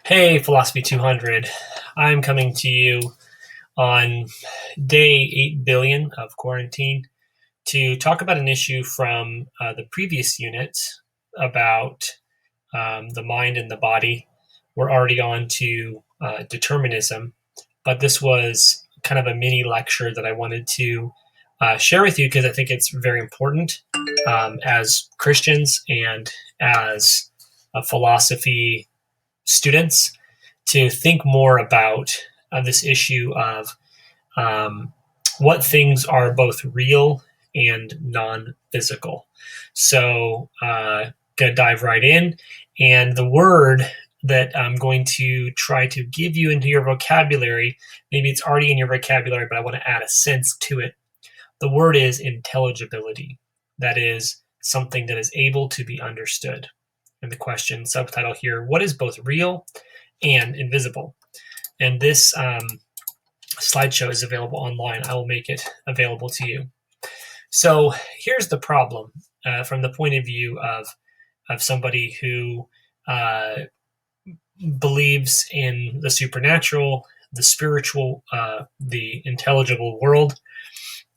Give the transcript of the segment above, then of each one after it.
Hey, Philosophy 200. I'm coming to you on day 8 billion of quarantine to talk about an issue from the previous unit about the mind and the body. We're already on to determinism, but this was kind of a mini lecture that I wanted to share with you because I think it's very important as Christians and as philosophy students to think more about this issue of um, what things are both real and non-physical. So, gonna dive right in, and the word that I'm going to try to give you into your vocabulary, maybe it's already in your vocabulary, but I want to add a sense to it. The word is intelligibility. That is something that is able to be understood. And the question subtitle here, what is both real and invisible? And this slideshow is available online. I will make it available to you. So here's the problem from the point of view of somebody who believes in the supernatural, the spiritual, the intelligible world.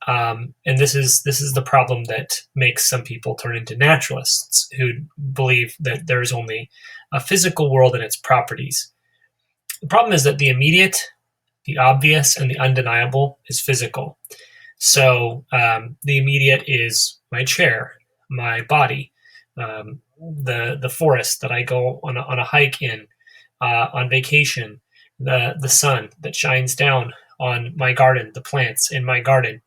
And this is the problem that makes some people turn into naturalists who believe that there is only a physical world and its properties. The problem is that the immediate, the obvious, and the undeniable is physical. So the immediate is my chair, my body, the forest that I go on a hike in, on vacation, the sun that shines down on my garden, the plants in my garden.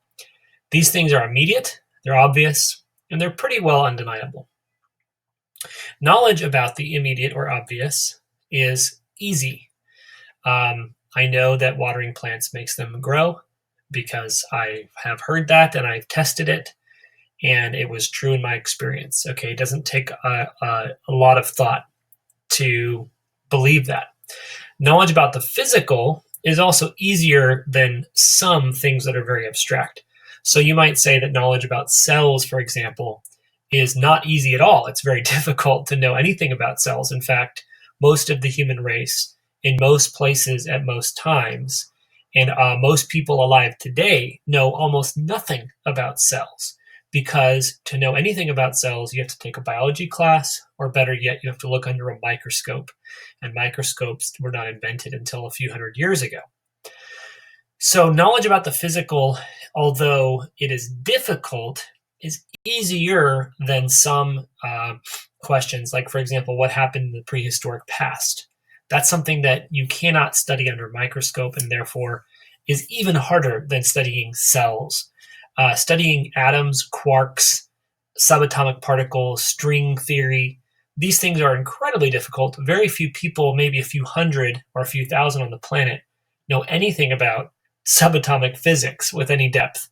These things are immediate, they're obvious, and they're pretty well undeniable. Knowledge about the immediate or obvious is easy. I know that watering plants makes them grow because I have heard that and I've tested it, and it was true in my experience. Okay, it doesn't take a lot of thought to believe that. Knowledge about the physical is also easier than some things that are very abstract. So you might say that knowledge about cells, for example, is not easy at all. It's very difficult to know anything about cells. In fact, most of the human race, in most places at most times, and most people alive today know almost nothing about cells, because to know anything about cells, you have to take a biology class, or better yet, you have to look under a microscope. And microscopes were not invented until a few hundred years ago. So knowledge about the physical, although it is difficult, is easier than some questions, like, for example, what happened in the prehistoric past. That's something that you cannot study under a microscope, and therefore is even harder than studying cells. Studying atoms, quarks, subatomic particles, string theory, these things are incredibly difficult. Very few people, maybe a few hundred or a few thousand on the planet, know anything about subatomic physics with any depth.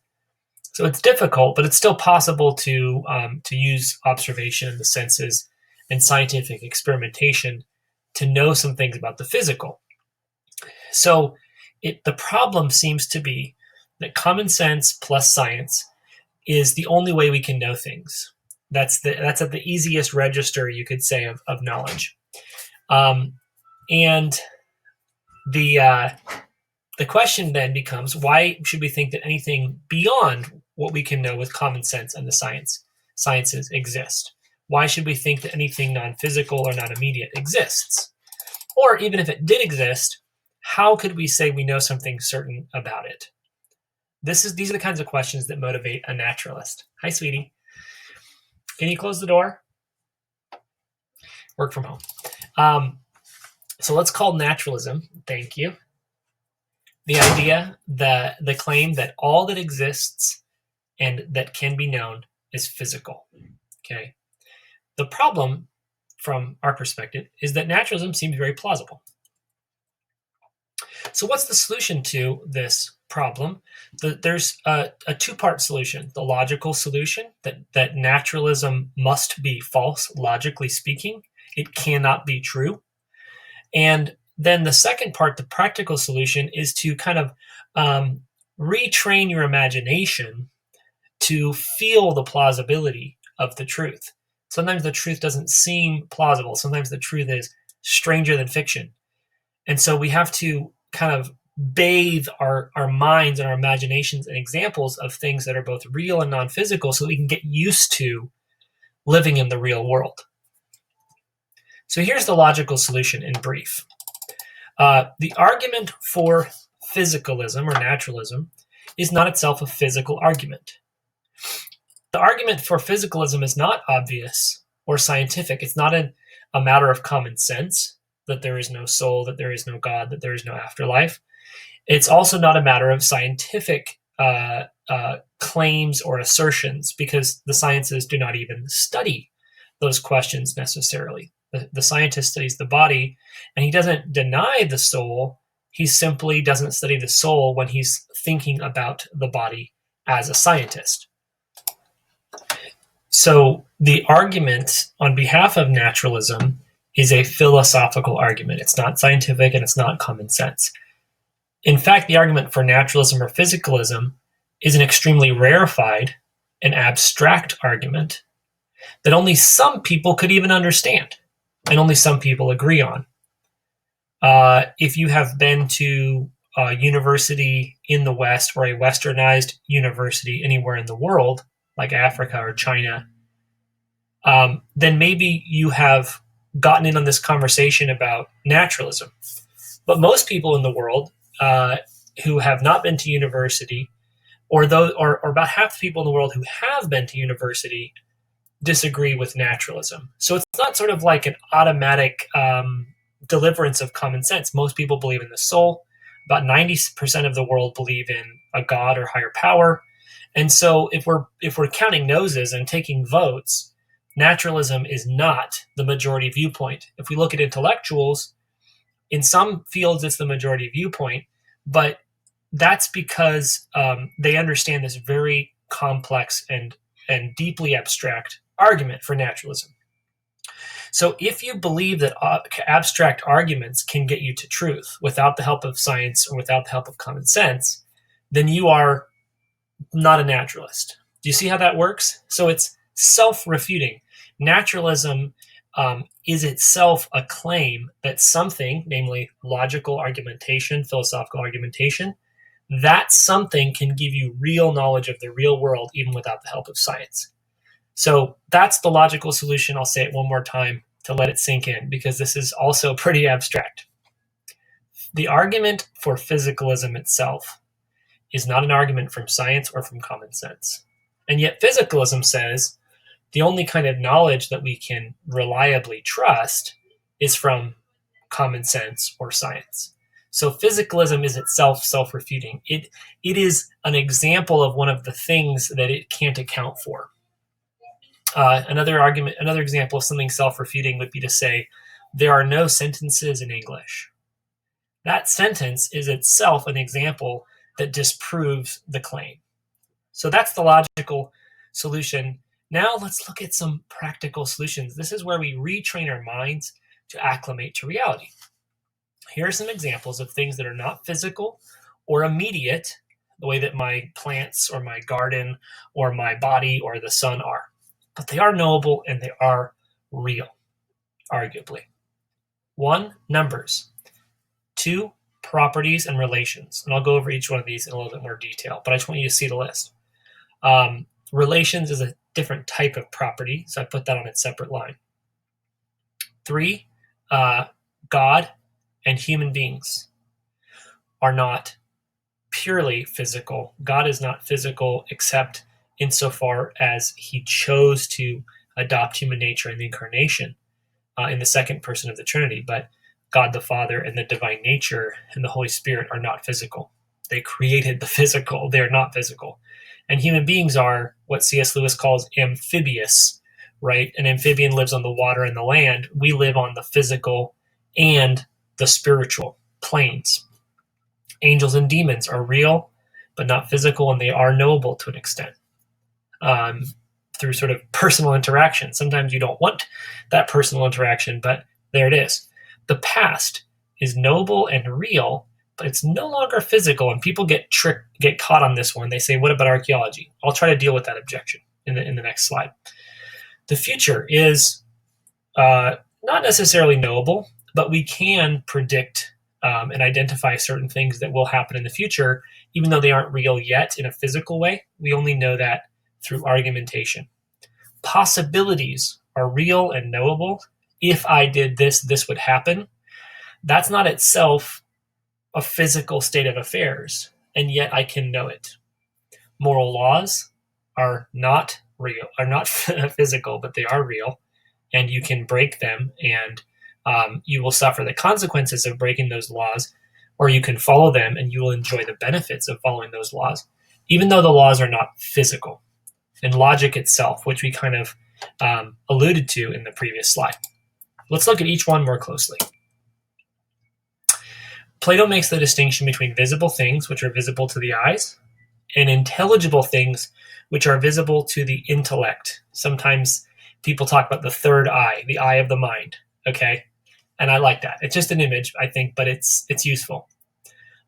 So it's difficult, but it's still possible to use observation and the senses and scientific experimentation to know some things about the physical. So the problem seems to be that common sense plus science is the only way we can know things. That's at the easiest register, you could say, of knowledge. And the question then becomes, why should we think that anything beyond what we can know with common sense and the sciences exist? Why should we think that anything non-physical or non-immediate exists? Or even if it did exist, how could we say we know something certain about it? These are the kinds of questions that motivate a naturalist. Hi, sweetie. Can you close the door? Work from home. So let's call naturalism, thank you, the idea, the claim that all that exists and that can be known is physical. Okay. The problem from our perspective is that naturalism seems very plausible. So what's the solution to this problem? There's a two-part solution. The logical solution, that naturalism must be false, logically speaking. It cannot be true. And then the second part, the practical solution, is to kind of retrain your imagination to feel the plausibility of the truth. Sometimes the truth doesn't seem plausible. Sometimes the truth is stranger than fiction. And so we have to kind of bathe our minds and our imaginations in examples of things that are both real and non-physical so we can get used to living in the real world. So here's the logical solution in brief. The argument for physicalism or naturalism is not itself a physical argument. The argument for physicalism is not obvious or scientific. It's not a matter of common sense that there is no soul, that there is no God, that there is no afterlife. It's also not a matter of scientific claims or assertions, because the sciences do not even study those questions necessarily. The scientist studies the body, and he doesn't deny the soul. He simply doesn't study the soul when he's thinking about the body as a scientist. So the argument on behalf of naturalism is a philosophical argument. It's not scientific and it's not common sense. In fact, the argument for naturalism or physicalism is an extremely rarefied and abstract argument that only some people could even understand and only some people agree on. If you have been to a university in the West or a westernized university anywhere in the world, like Africa or China, then maybe you have gotten in on this conversation about naturalism. But most people in the world who have not been to university, or about half the people in the world who have been to university, disagree with naturalism. So it's not sort of like an automatic deliverance of common sense. Most people believe in the soul. About 90% of the world believe in a God or higher power. And so if we're counting noses and taking votes, naturalism is not the majority viewpoint. If we look at intellectuals, in some fields it's the majority viewpoint, but that's because they understand this very complex and deeply abstract argument for naturalism. So if you believe that abstract arguments can get you to truth without the help of science or without the help of common sense, then you are not a naturalist. Do you see how that works? So it's self-refuting. Naturalism is itself a claim that something, namely logical argumentation, philosophical argumentation, that something can give you real knowledge of the real world even without the help of science. So that's the logical solution. I'll say it one more time to let it sink in, because this is also pretty abstract. The argument for physicalism itself is not an argument from science or from common sense. And yet physicalism says the only kind of knowledge that we can reliably trust is from common sense or science. So physicalism is itself self-refuting. It is an example of one of the things that it can't account for. Another example of something self-refuting would be to say, there are no sentences in English. That sentence is itself an example that disproves the claim. So that's the logical solution. Now let's look at some practical solutions. This is where we retrain our minds to acclimate to reality. Here are some examples of things that are not physical or immediate, the way that my plants or my garden or my body or the sun are. But they are knowable and they are real, arguably. 1, numbers. 2, properties and relations. And I'll go over each one of these in a little bit more detail, but I just want you to see the list. Relations is a different type of property, so I put that on its separate line. 3, God and human beings are not purely physical. God is not physical except insofar as he chose to adopt human nature in the incarnation in the second person of the Trinity. But God the Father and the divine nature and the Holy Spirit are not physical. They created the physical. They are not physical. And human beings are what C.S. Lewis calls amphibious, right? An amphibian lives on the water and the land. We live on the physical and the spiritual planes. Angels and demons are real, but not physical, and they are knowable to an extent through sort of personal interaction. Sometimes you don't want that personal interaction, but there it is. The past is knowable and real, but it's no longer physical, and people get caught on this one. They say, what about archaeology? I'll try to deal with that objection in the next slide. The future is not necessarily knowable, but we can predict and identify certain things that will happen in the future, even though they aren't real yet in a physical way. We only know that through argumentation. Possibilities are real and knowable. If I did this, this would happen. That's not itself a physical state of affairs, and yet I can know it. Moral laws are not real, are not physical, but they are real, and you can break them, and you will suffer the consequences of breaking those laws, or you can follow them and you will enjoy the benefits of following those laws, even though the laws are not physical. And logic itself, which we kind of alluded to in the previous slide. Let's look at each one more closely. Plato makes the distinction between visible things, which are visible to the eyes, and intelligible things, which are visible to the intellect. Sometimes people talk about the third eye, the eye of the mind, okay? And I like that. It's just an image, I think, but it's useful.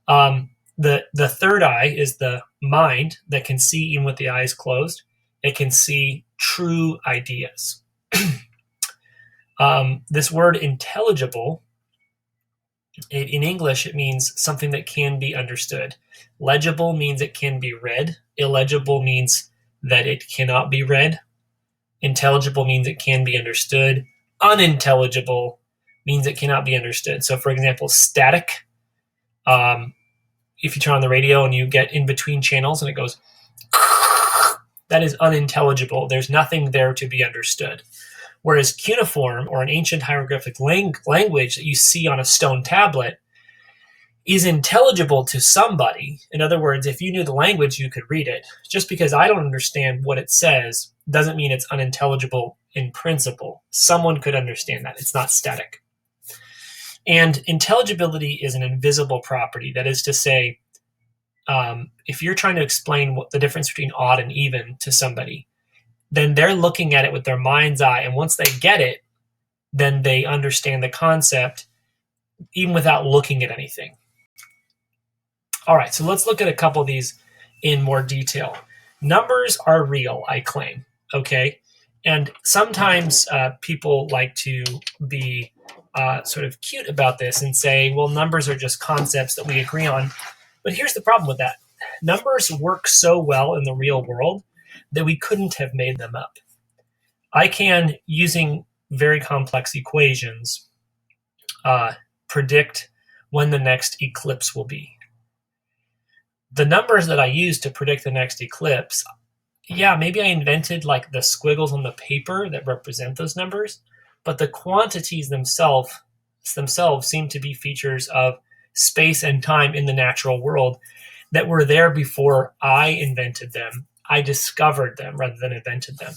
The third eye is the mind that can see even with the eyes closed. It can see true ideas. This word intelligible, in English, it means something that can be understood. Legible means it can be read. Illegible means that it cannot be read. Intelligible means it can be understood. Unintelligible means it cannot be understood. So, for example, static. If you turn on the radio and you get in between channels and it goes, that is unintelligible. There's nothing there to be understood. Whereas cuneiform, or an ancient hieroglyphic language that you see on a stone tablet, is intelligible to somebody. In other words, if you knew the language, you could read it. Just because I don't understand what it says doesn't mean it's unintelligible in principle. Someone could understand that. It's not static. And intelligibility is an invisible property. That is to say, if you're trying to explain what the difference between odd and even to somebody, then they're looking at it with their mind's eye. And once they get it, then they understand the concept even without looking at anything. All right, so let's look at a couple of these in more detail. Numbers are real, I claim, okay? And sometimes people like to be sort of cute about this and say, well, numbers are just concepts that we agree on. But here's the problem with that. Numbers work so well in the real world that we couldn't have made them up. I can, using very complex equations, predict when the next eclipse will be. The numbers that I use to predict the next eclipse, yeah, maybe I invented like the squiggles on the paper that represent those numbers, but the quantities themselves seem to be features of space and time in the natural world that were there before I invented them. I discovered them rather than invented them.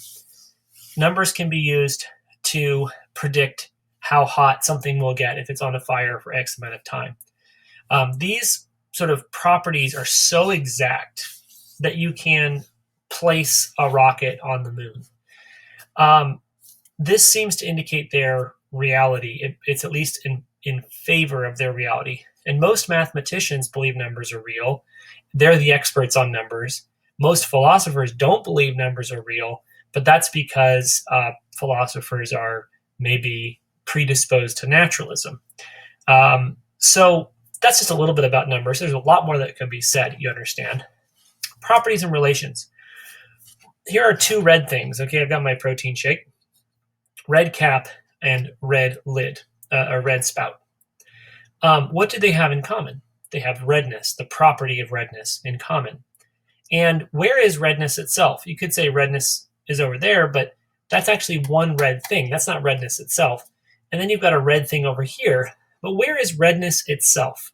Numbers can be used to predict how hot something will get if it's on a fire for X amount of time. These sort of properties are so exact that you can place a rocket on the moon. This seems to indicate their reality. It's at least in favor of their reality. And most mathematicians believe numbers are real. They're the experts on numbers. Most philosophers don't believe numbers are real, but that's because philosophers are maybe predisposed to naturalism. So that's just a little bit about numbers. There's a lot more that can be said, you understand. Properties and relations. Here are two red things. Okay, I've got my protein shake. Red cap and red lid, a red spout. What do they have in common? They have redness, the property of redness in common. And where is redness itself? You could say redness is over there, but that's actually one red thing. That's not redness itself. And then you've got a red thing over here. But where is redness itself?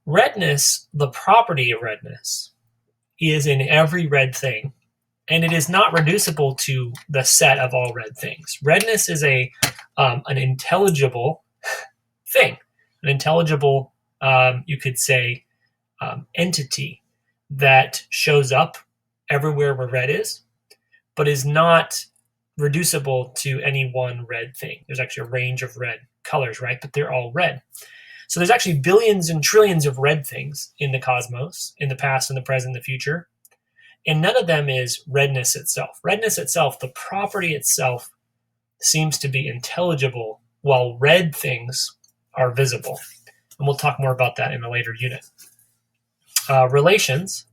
Redness, the property of redness, is in every red thing, and it is not reducible to the set of all red things. Redness is an intelligible thing, an intelligible, you could say, entity that shows up everywhere where red is, but is not reducible to any one red thing. There's actually a range of red colors, right? But they're all red. So there's actually billions and trillions of red things in the cosmos, in the past, in the present, in the future. And none of them is redness itself. Redness itself, the property itself, seems to be intelligible, while red things are visible. And we'll talk more about that in a later unit. Relations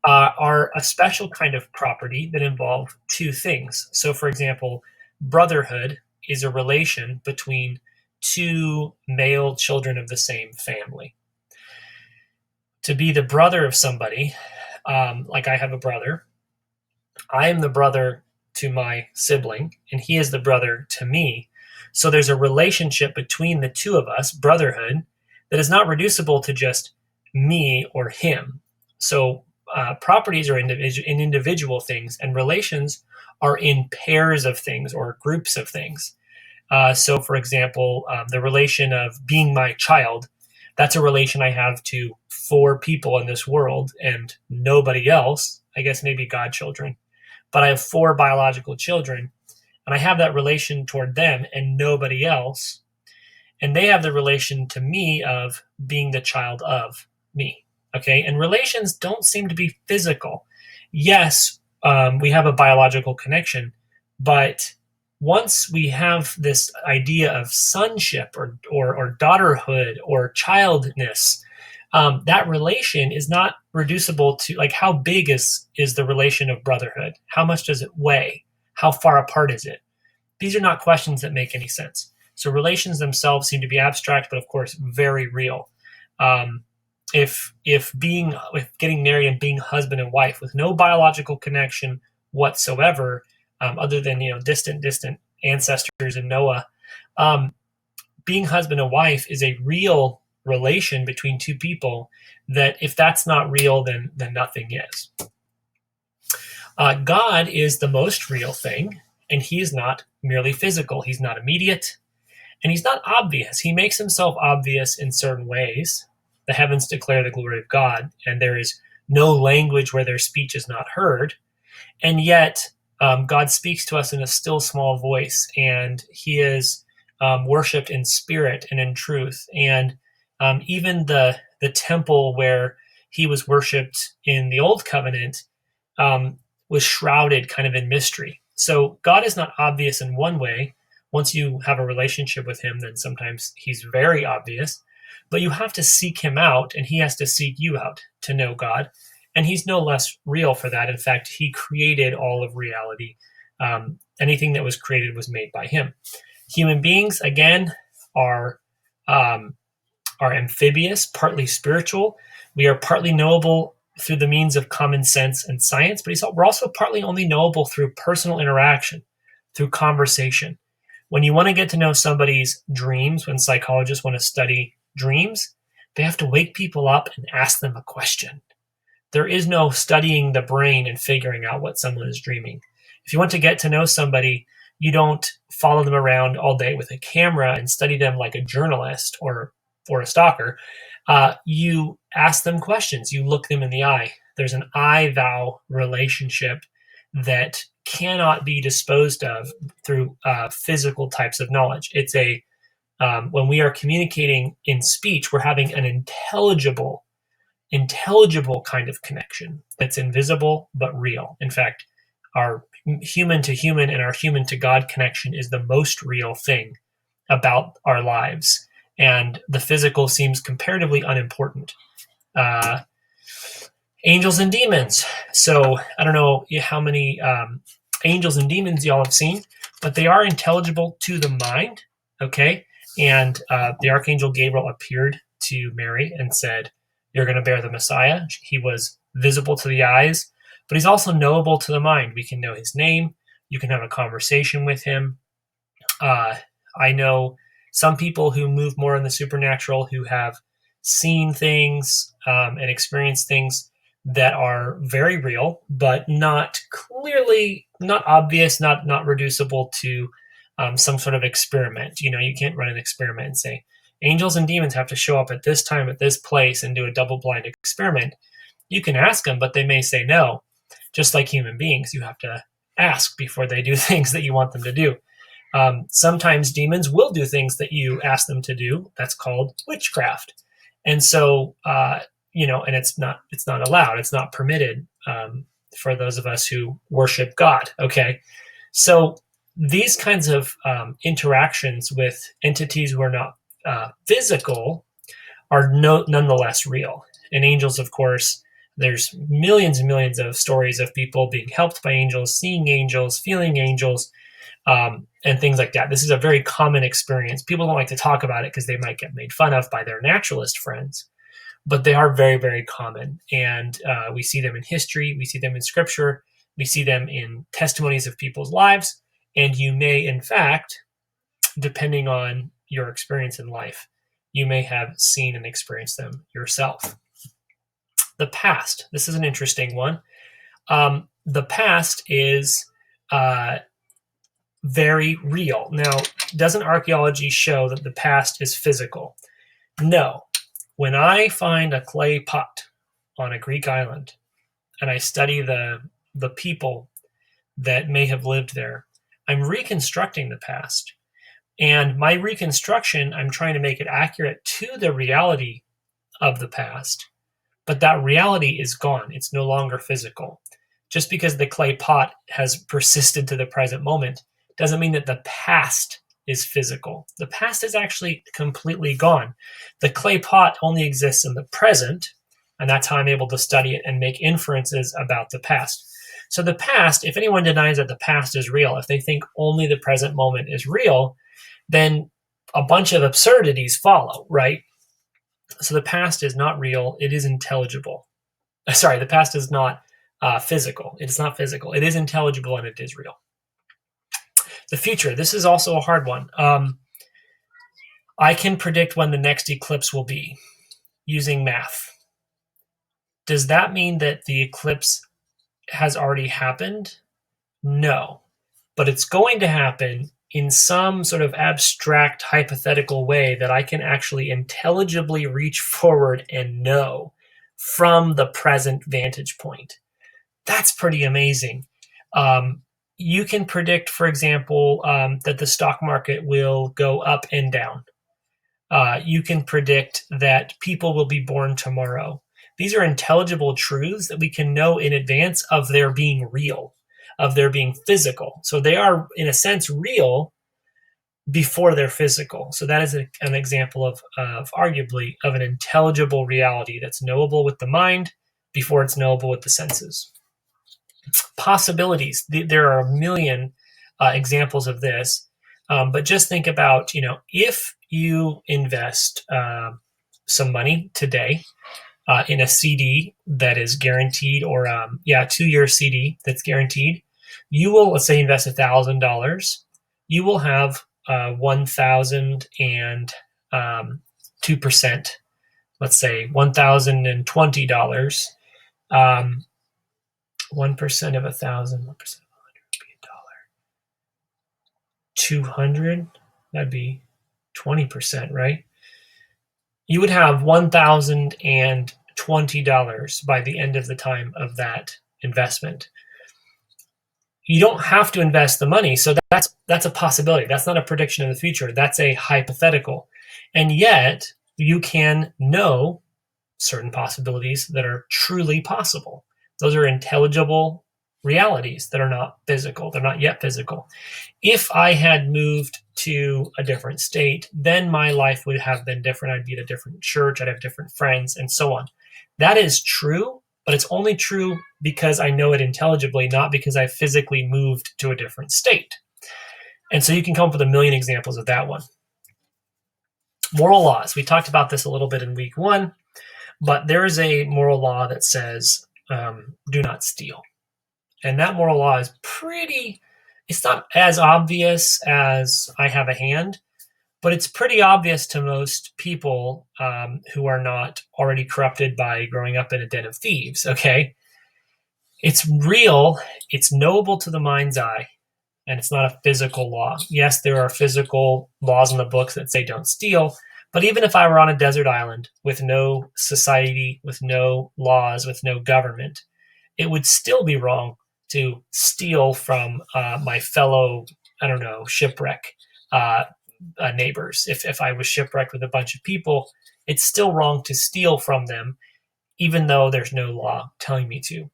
are a special kind of property that involve two things. So, for example, brotherhood is a relation between two male children of the same family. To be the brother of somebody, like I have a brother, I am the brother to my sibling, and he is the brother to me. So there's a relationship between the two of us, brotherhood, that is not reducible to just me or him. So properties are in individual things, and relations are in pairs of things or groups of things. So, for example, the relation of being my child, that's a relation I have to 4 people in this world and nobody else, I guess maybe godchildren. But I have 4 biological children, and I have that relation toward them and nobody else. And they have the relation to me of being the child of me. Okay. And relations don't seem to be physical. Yes, we have a biological connection, but once we have this idea of sonship or daughterhood or childness, that relation is not reducible to, like, how big is the relation of brotherhood? How much does it weigh? How far apart is it? These are not questions that make any sense. So relations themselves seem to be abstract, but of course very real. If getting married and being husband and wife with no biological connection whatsoever, other than distant ancestors and Noah, being husband and wife is a real relation between two people. That if that's not real, then nothing is. God is the most real thing, and he is not merely physical. He's not immediate, and he's not obvious. He makes himself obvious in certain ways. The heavens declare the glory of God, and there is no language where their speech is not heard. And yet, God speaks to us in a still small voice, and he is worshipped in spirit and in truth. And even the temple where he was worshipped in the Old Covenant was shrouded kind of in mystery. So God is not obvious in one way. Once you have a relationship with him, then sometimes he's very obvious. But you have to seek him out, and he has to seek you out to know God. And he's no less real for that. In fact, he created all of reality. Anything that was created was made by him. Human beings, again, are amphibious, partly spiritual. We are partly knowable through the means of common sense and science, but we're also partly only knowable through personal interaction, through conversation. When you want to get to know somebody's dreams, when psychologists want to study dreams, they have to wake people up and ask them a question. There is no studying the brain and figuring out what someone is dreaming. If you want to get to know somebody, you don't follow them around all day with a camera and study them like a journalist or a stalker. You ask them questions. You look them in the eye. There's an I-thou relationship that cannot be disposed of through physical types of knowledge. It's when we are communicating in speech, we're having an intelligible kind of connection that's invisible but real. In fact, our human to human and our human to God connection is the most real thing about our lives. And the physical seems comparatively unimportant. Angels and demons. So I don't know how many angels and demons y'all have seen, but they are intelligible to the mind. Okay. And the Archangel Gabriel appeared to Mary and said, "You're going to bear the Messiah." He was visible to the eyes, but he's also knowable to the mind. We can know his name. You can have a conversation with him. I know some people who move more in the supernatural who have seen things and experienced things that are very real, but not obvious, not reducible to some sort of experiment. You can't run an experiment and say, angels and demons have to show up at this time, at this place, and do a double-blind experiment. You can ask them, but they may say no. Just like human beings, you have to ask before they do things that you want them to do. Sometimes demons will do things that you ask them to do. That's called witchcraft. And so, and it's not allowed. It's not permitted for those of us who worship God. Okay. So these kinds of interactions with entities who are not physical are nonetheless real. And angels, of course, there's millions and millions of stories of people being helped by angels, seeing angels, feeling angels, and things like that. This is a very common experience. People don't like to talk about it because they might get made fun of by their naturalist friends, but they are very, very common. And we see them in history, we see them in scripture, we see them in testimonies of people's lives. And you may, in fact, depending on your experience in life, you may have seen and experienced them yourself. The past. This is an interesting one. The past is very real. Now, doesn't archaeology show that the past is physical? No. When I find a clay pot on a Greek island and I study the people that may have lived there, I'm reconstructing the past. And my reconstruction, I'm trying to make it accurate to the reality of the past. But that reality is gone. It's no longer physical. Just because the clay pot has persisted to the present moment doesn't mean that the past is physical. The past is actually completely gone. The clay pot only exists in the present, and that's how I'm able to study it and make inferences about the past. So the past, if anyone denies that the past is real, if they think only the present moment is real, then a bunch of absurdities follow, right? So the past is not real. It is intelligible. Sorry, the past is not physical. It is not physical. It is intelligible and it is real. The future. This is also a hard one. I can predict when the next eclipse will be using math. Does that mean that the eclipse has already happened? No. But it's going to happen in some sort of abstract, hypothetical way that I can actually intelligibly reach forward and know from the present vantage point. That's pretty amazing. You can predict, for example, that the stock market will go up and down. You can predict that people will be born tomorrow. These are intelligible truths that we can know in advance of their being real, of their being physical. So they are, in a sense, real before they're physical. So that is an example of arguably of an intelligible reality that's knowable with the mind before it's knowable with the senses. Possibilities. There are a million examples of this, but just think about, if you invest some money today in a CD that is guaranteed, or 2-year CD that's guaranteed, you will, let's say, invest $1,000. You will have 1,002%. Let's say $1,020. 1% of 1,000, 1% of 100 would be $1. 200, that'd be 20%, right? You would have $1,020 by the end of the time of that investment. You don't have to invest the money, so that's a possibility. That's not a prediction of the future. That's a hypothetical. And yet, you can know certain possibilities that are truly possible. Those are intelligible realities that are not physical. They're not yet physical. If I had moved to a different state, then my life would have been different. I'd be at a different church. I'd have different friends and so on. That is true, but it's only true because I know it intelligibly, not because I physically moved to a different state. And so you can come up with a million examples of that one. Moral laws. We talked about this a little bit in week 1, but there is a moral law that says, do not steal. And that moral law is it's not as obvious as I have a hand, but it's pretty obvious to most people who are not already corrupted by growing up in a den of thieves, okay? It's real, it's knowable to the mind's eye, and it's not a physical law. Yes, there are physical laws in the books that say don't steal, but even if I were on a desert island with no society, with no laws, with no government, it would still be wrong to steal from my fellow, shipwreck neighbors. If I was shipwrecked with a bunch of people, it's still wrong to steal from them, even though there's no law telling me to.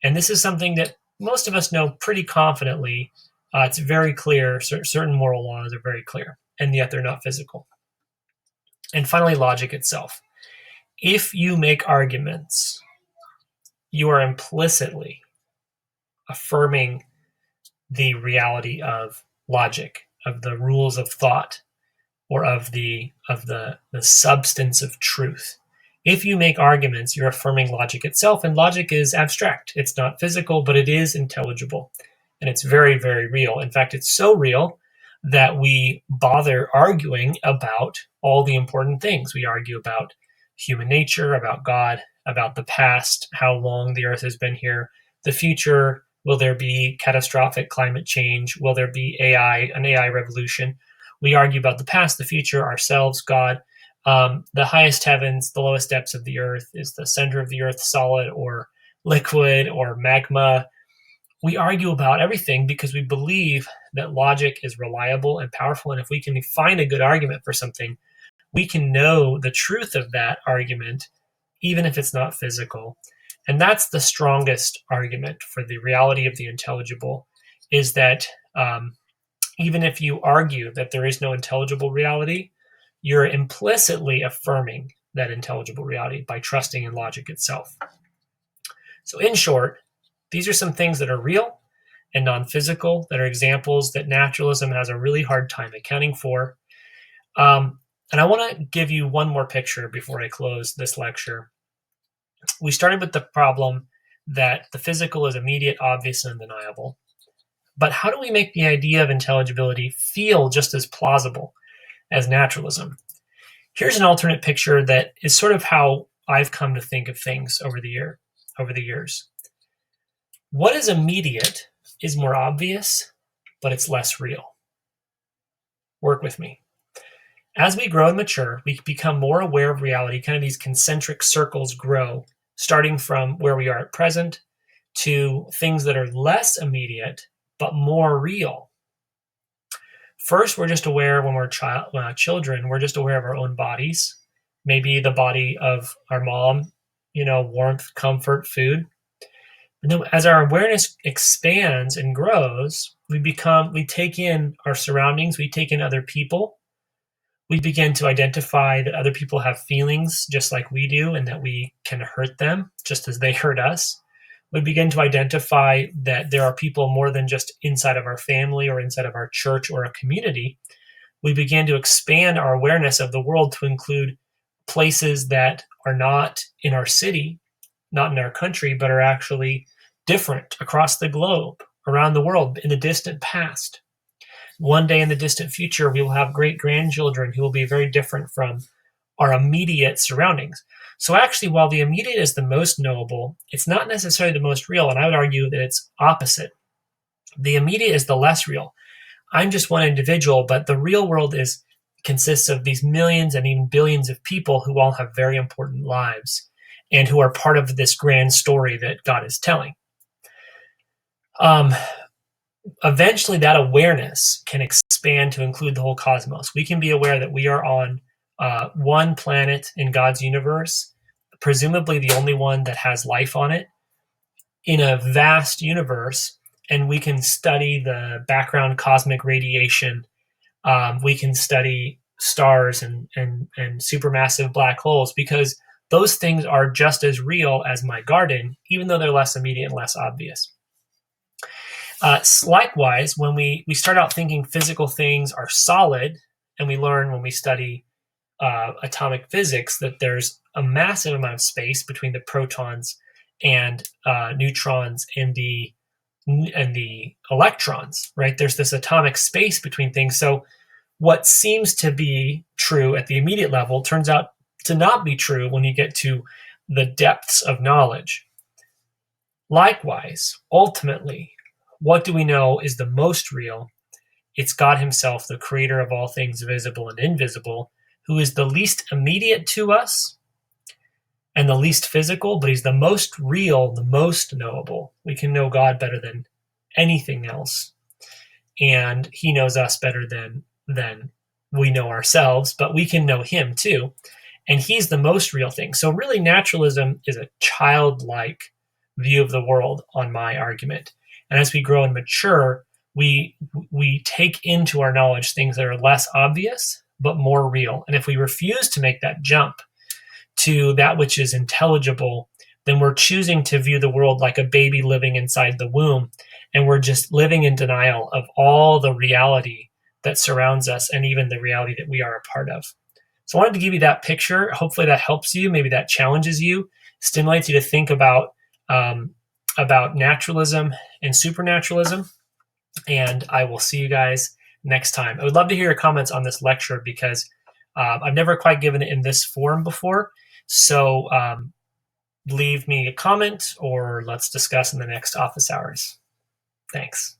And this is something that most of us know pretty confidently. It's very clear. Certain moral laws are very clear, and yet they're not physical. And finally, logic itself. If you make arguments, you are implicitly affirming the reality of logic, of the rules of thought, or of the substance of truth. If you make arguments, you're affirming logic itself, and logic is abstract. It's not physical, but it is intelligible, and it's very, very real. In fact, it's so real that we bother arguing about all the important things. We argue about human nature, about God, about the past, how long the earth has been here, the future. Will there be catastrophic climate change? Will there be an AI revolution? We argue about the past, the future, ourselves, God. The highest heavens, the lowest depths of the earth. Is the center of the earth solid or liquid or magma? We argue about everything because we believe that logic is reliable and powerful. And if we can find a good argument for something, we can know the truth of that argument, even if it's not physical. And that's the strongest argument for the reality of the intelligible, is that even if you argue that there is no intelligible reality, you're implicitly affirming that intelligible reality by trusting in logic itself. So in short, these are some things that are real and non-physical, that are examples that naturalism has a really hard time accounting for. And I want to give you one more picture before I close this lecture. We started with the problem that the physical is immediate, obvious, and undeniable. But how do we make the idea of intelligibility feel just as plausible as naturalism? Here's an alternate picture that is sort of how I've come to think of things over the years. What is immediate is more obvious, but it's less real. Work with me. As we grow and mature, we become more aware of reality. Kind of these concentric circles grow, starting from where we are at present to things that are less immediate, but more real. First, we're just aware when we're children, we're just aware of our own bodies, maybe the body of our mom, warmth, comfort, food. And then as our awareness expands and grows, we take in our surroundings, we take in other people. We begin to identify that other people have feelings just like we do, and that we can hurt them just as they hurt us. We begin to identify that there are people more than just inside of our family or inside of our church or a community. We begin to expand our awareness of the world to include places that are not in our city, not in our country, but are actually different across the globe, around the world, in the distant past. One day in the distant future, we will have great-grandchildren who will be very different from our immediate surroundings. So actually, while the immediate is the most knowable, it's not necessarily the most real, and I would argue that it's opposite. The immediate is the less real. I'm just one individual, but the real world consists of these millions and even billions of people who all have very important lives and who are part of this grand story that God is telling. Eventually, that awareness can expand to include the whole cosmos. We can be aware that we are on one planet in God's universe, presumably the only one that has life on it, in a vast universe, and we can study the background cosmic radiation. We can study stars and supermassive black holes, because those things are just as real as my garden, even though they're less immediate and less obvious. Likewise, when we start out thinking physical things are solid, and we learn when we study atomic physics that there's a massive amount of space between the protons and neutrons and the electrons, right? There's this atomic space between things. So what seems to be true at the immediate level turns out to not be true when you get to the depths of knowledge. Likewise, ultimately, what do we know is the most real? It's God himself, the creator of all things visible and invisible, who is the least immediate to us and the least physical, but he's the most real, the most knowable. We can know God better than anything else, and he knows us better than we know ourselves, but we can know him too, and he's the most real thing. So really, naturalism is a childlike view of the world on my argument. And as we grow and mature, we take into our knowledge things that are less obvious, but more real. And if we refuse to make that jump to that which is intelligible, then we're choosing to view the world like a baby living inside the womb. And we're just living in denial of all the reality that surrounds us and even the reality that we are a part of. So I wanted to give you that picture. Hopefully that helps you. Maybe that challenges you, stimulates you to think about naturalism and supernaturalism. And I will see you guys next time. I would love to hear your comments on this lecture because I've never quite given it in this form before. So leave me a comment or let's discuss in the next office hours. Thanks.